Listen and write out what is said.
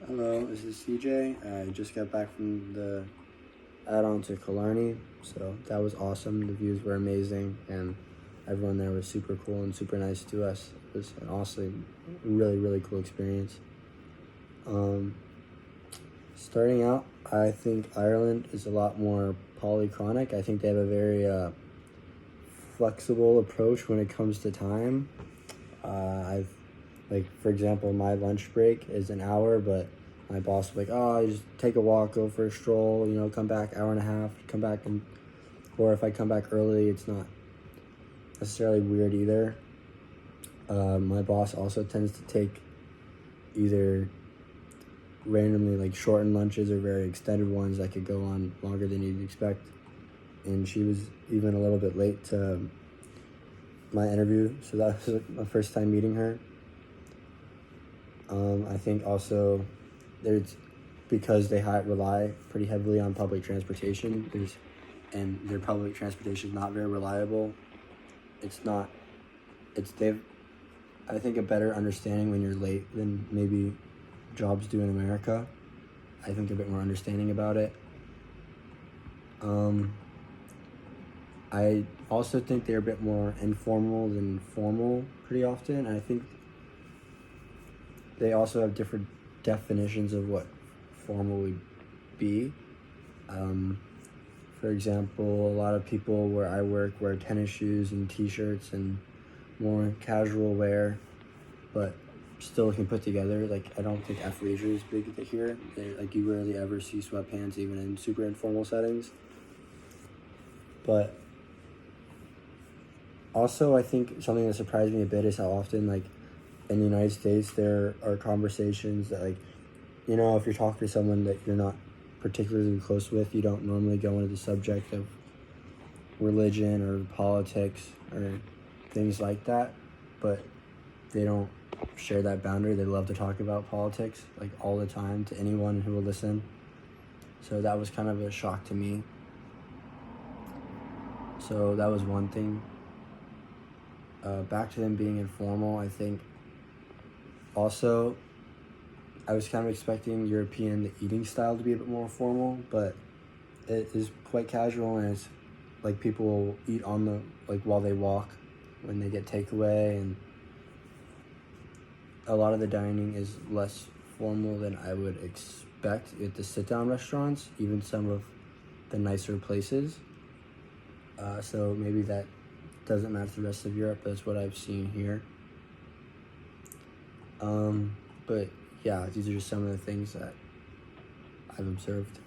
Hello, this is CJ. I just got back from the add-on to Killarney, so that was awesome. The views were amazing, and everyone there was super cool and super nice to us. It was an awesome, really cool experience. Starting out, I think Ireland is a lot more polychronic. I think they have a very flexible approach when it comes to time. I've Like, for example, my lunch break is an hour, but my boss was like, oh, just take a walk, go for a stroll, come back hour and a half, come back, or if I come back early, it's not necessarily weird either. My boss also tends to take either randomly like shortened lunches or very extended ones that could go on longer than you'd expect. And she was even a little bit late to my interview, so that was like my first time meeting her. I think also there's, because they rely pretty heavily on public transportation, and their public transportation is not very reliable. They've, I think, a better understanding when you're late than maybe jobs do in America. I think they're a bit more understanding about it. I also think they're a bit more informal than formal pretty often. I think they also have different definitions of what formal would be. For example, a lot of people where I work wear tennis shoes and t-shirts and more casual wear, but still looking put together. Like, I don't think athleisure is big here. Like, you rarely ever see sweatpants even in super informal settings. But also, I think something that surprised me a bit is how often, like, in the United States, there are conversations that, like, if you're talking to someone that you're not particularly close with, you don't normally go into the subject of religion or politics or things like that, but they don't share that boundary. They love to talk about politics, like, all the time to anyone who will listen. So that was kind of a shock to me. So that was one thing. Back to them being informal, I think also I was kind of expecting European eating style to be a bit more formal, but it is quite casual, and it's like people will eat on while they walk when they get takeaway, and a lot of the dining is less formal than I would expect at the sit-down restaurants, even some of the nicer places. So maybe that doesn't match the rest of Europe, but that's what I've seen here. But yeah, these are just some of the things that I've observed.